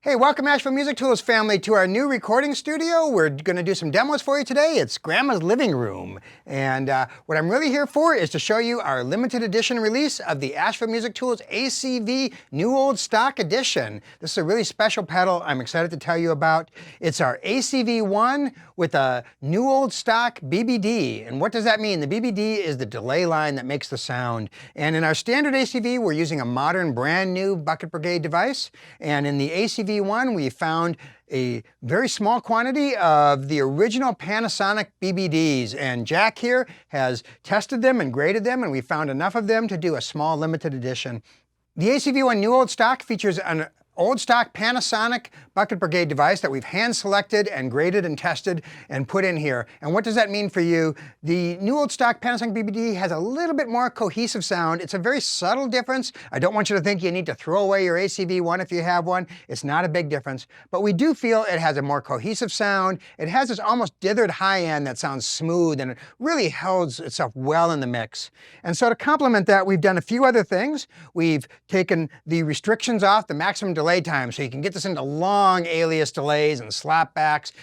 Hey, welcome Asheville Music Tools family to our new recording studio. We're going to do some demos for you today. It's Grandma's living room. And what I'm really here for is to show you our limited edition release of the Asheville Music Tools ACV New Old Stock Edition. This is a really special pedal I'm excited to tell you about. It's our ACV-1 with a New Old Stock BBD. And what does that mean? The BBD is the delay line that makes the sound. And in our standard ACV, we're using a modern brand new bucket brigade device. And in the ACV we found a very small quantity of the original Panasonic BBDs, and Jack here has tested them and graded them, and we found enough of them to do a small limited edition. The ACV-1 New Old Stock features an Old Stock Panasonic bucket brigade device that we've hand selected and graded and tested and put in here. And what does that mean for you? The New Old Stock Panasonic BBD has a little bit more cohesive sound. It's a very subtle difference. I don't want you to think you need to throw away your ACV-1 if you have one. It's not a big difference, but we do feel it has a more cohesive sound. It has this almost dithered high end that sounds smooth, and it really holds itself well in the mix. And so to complement that, we've done a few other things. We've taken the restrictions off, the maximum delay time, so you can get this into long alias delays and slapbacks.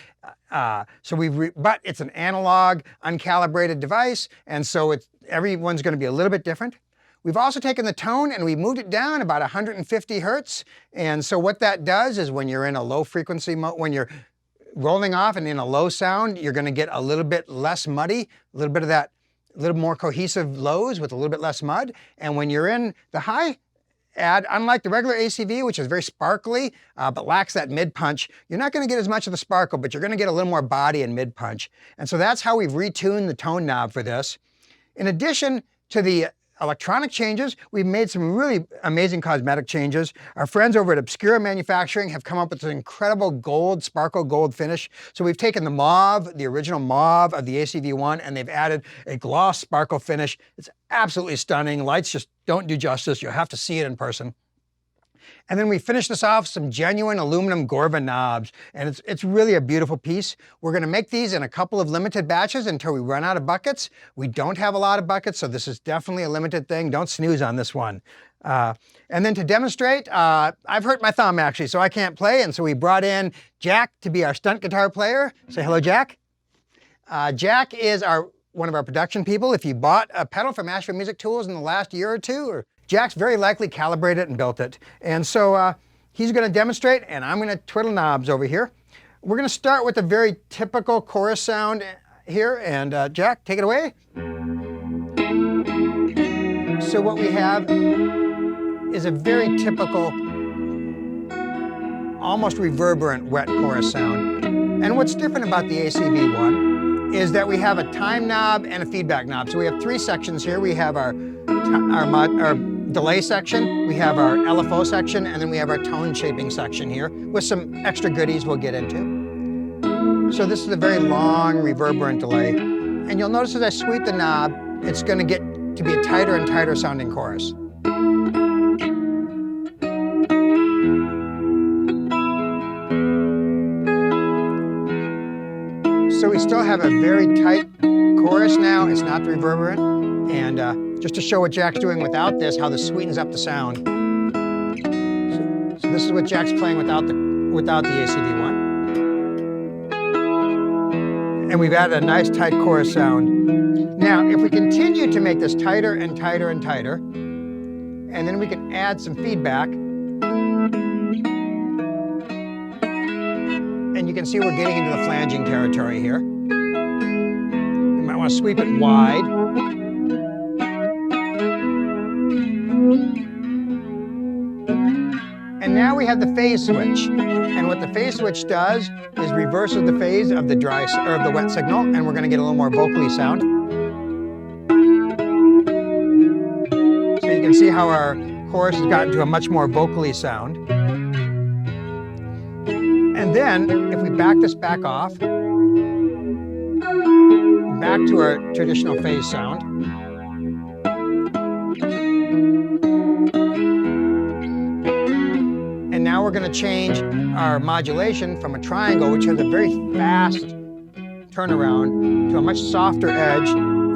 But it's an analog, uncalibrated device, and so everyone's going to be a little bit different. We've also taken the tone and we moved it down about 150 hertz. And so what that does is when you're in a low frequency mode, when you're rolling off and in a low sound, you're going to get a little bit less muddy, a little bit of that, a little more cohesive lows with a little bit less mud. And when you're in the high, unlike the regular ACV, which is very sparkly, but lacks that mid-punch, you're not going to get as much of the sparkle, but you're going to get a little more body and mid-punch. And so that's how we've retuned the tone knob for this. In addition to the electronic changes, we've made some really amazing cosmetic changes. Our friends over at Obscura Manufacturing have come up with an incredible gold, sparkle gold finish. So we've taken the mauve, the original mauve of the ACV-1, and they've added a gloss sparkle finish. It's absolutely stunning. Lights just don't do justice. You'll have to see it in person. And then we finish this off with some genuine aluminum Gorva knobs, and it's really a beautiful piece. We're going to make these in a couple of limited batches until we run out of buckets. We don't have a lot of buckets, so this is definitely a limited thing. Don't snooze on this one. And then to demonstrate, I've hurt my thumb actually, so I can't play, and so we brought in Jack to be our stunt guitar player. Say hello, Jack. Jack is one of our production people. If you bought a pedal from Asheville Music Tools in the last year or two, Jack's very likely calibrated it and built it. And so he's going to demonstrate, and I'm going to twiddle knobs over here. We're going to start with a very typical chorus sound here, and Jack, take it away. So what we have is a very typical, almost reverberant wet chorus sound. And what's different about the ACV-1 is that we have a time knob and a feedback knob. So we have three sections here. We have our delay section, we have our LFO section, and then we have our tone shaping section here with some extra goodies we'll get into. So this is a very long reverberant delay. And you'll notice as I sweep the knob, it's going to get to be a tighter and tighter sounding chorus. So we still have a very tight chorus now. It's not reverberant. And just to show what Jack's doing without this, how this sweetens up the sound. So this is what Jack's playing without the ACV-1. And we've added a nice tight chorus sound. Now, if we continue to make this tighter and tighter and tighter, and then we can add some feedback, and you can see we're getting into the flanging territory here. You might want to sweep it wide. And now we have the phase switch. And what the phase switch does is reverses the phase of the the wet signal, and we're going to get a little more vocally sound. So you can see how our chorus has gotten to a much more vocally sound. And then if we back this back off, back to our traditional phase sound. Now we're going to change our modulation from a triangle, which has a very fast turnaround, to a much softer edge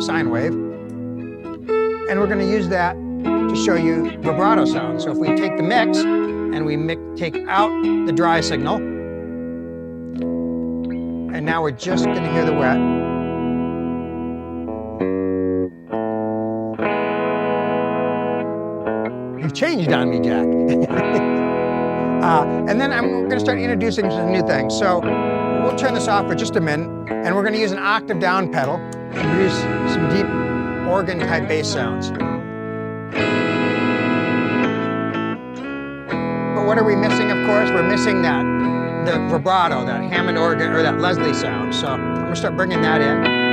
sine wave. And we're going to use that to show you vibrato sound. So if we take the mix and we take out the dry signal. And now we're just going to hear the wet. You've changed on me, Jack. And then I'm going to start introducing some new things. So we'll turn this off for just a minute, and we're going to use an octave down pedal to produce some deep organ type bass sounds. But what are we missing, of course? We're missing the vibrato, that Hammond organ, or that Leslie sound. So I'm going to start bringing that in.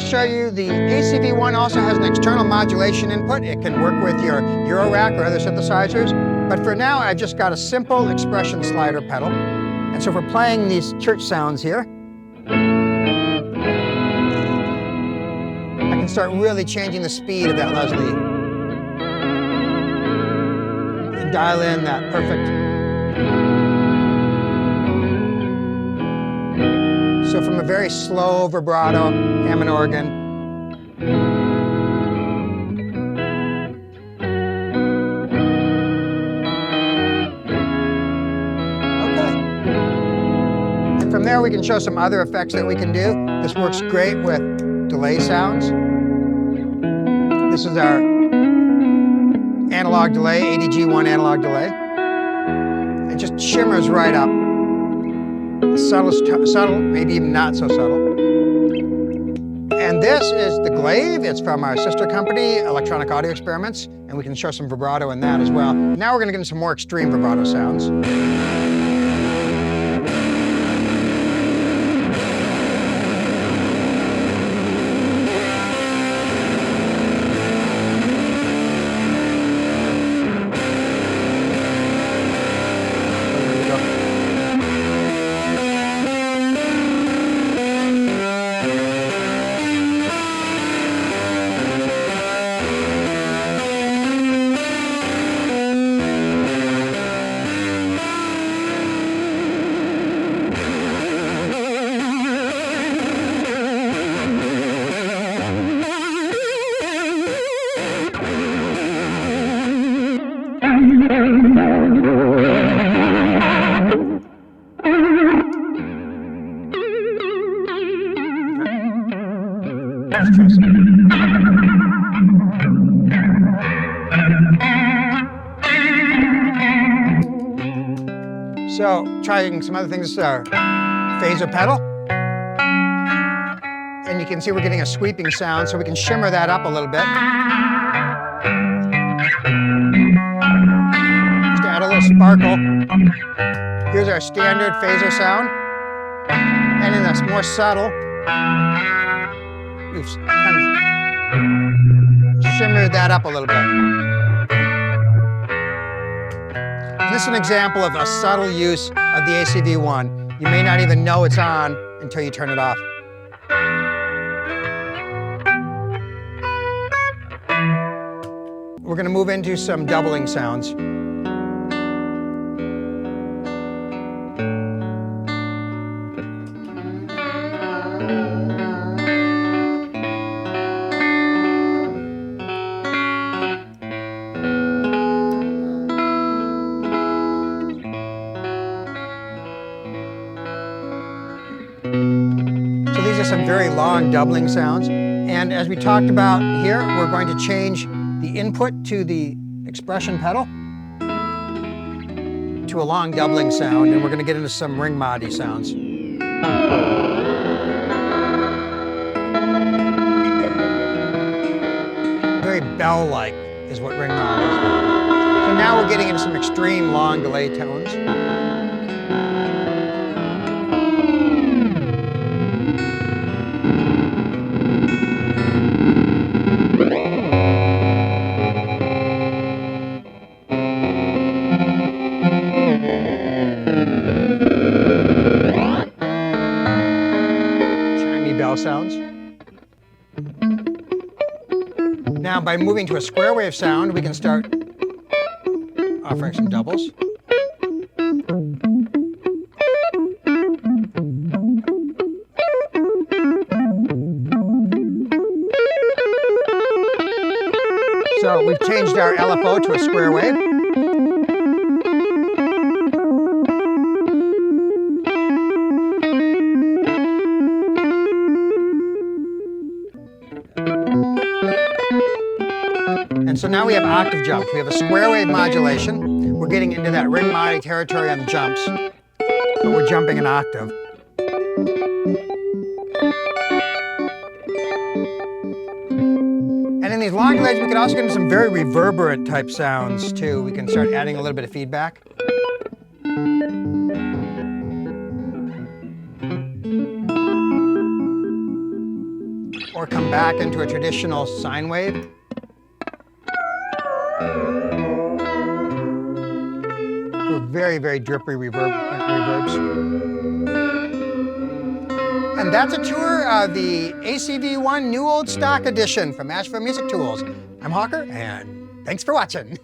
Show you the ACV-1 also has an external modulation input. It can work with your Eurorack or other synthesizers. But for now, I've just got a simple expression slider pedal. And so if we're playing these church sounds here, I can start really changing the speed of that Leslie and dial in that perfect. So from a very slow vibrato Hammond organ, okay. And from there we can show some other effects that we can do. This works great with delay sounds. This is our analog delay, ADG1 analog delay. It just shimmers right up. Subtle, maybe even not so subtle. And this is the glaive. It's from our sister company, Electronic Audio Experiments, and we can show some vibrato in that as well. Now we're going to get into some more extreme vibrato sounds. So, trying some other things, phaser pedal. And you can see we're getting a sweeping sound, so we can shimmer that up a little bit. Just to add a little sparkle. Here's our standard phaser sound. And in this more subtle, we've kind of shimmered that up a little bit. This is an example of a subtle use of the ACV-1. You may not even know it's on until you turn it off. We're going to move into some doubling sounds. Some very long doubling sounds, and as we talked about here, we're going to change the input to the expression pedal to a long doubling sound, and we're going to get into some ring modi sounds. Very bell-like is what ring mod is. So now we're getting into some extreme long delay tones. Chimey bell sounds. by moving to a square wave sound, we can start offering some doubles. So we've changed our LFO to a square wave. And so now we have octave jumps. We have a square wave modulation. We're getting into that ring mod territory on the jumps, but we're jumping an octave. And in these long delays, we can also get into some very reverberant type sounds too. We can start adding a little bit of feedback. Or come back into a traditional sine wave. Very, very drippy reverbs. And that's a tour of the ACV-1 New Old Stock Edition from Asheville Music Tools. I'm Hawker, and thanks for watching.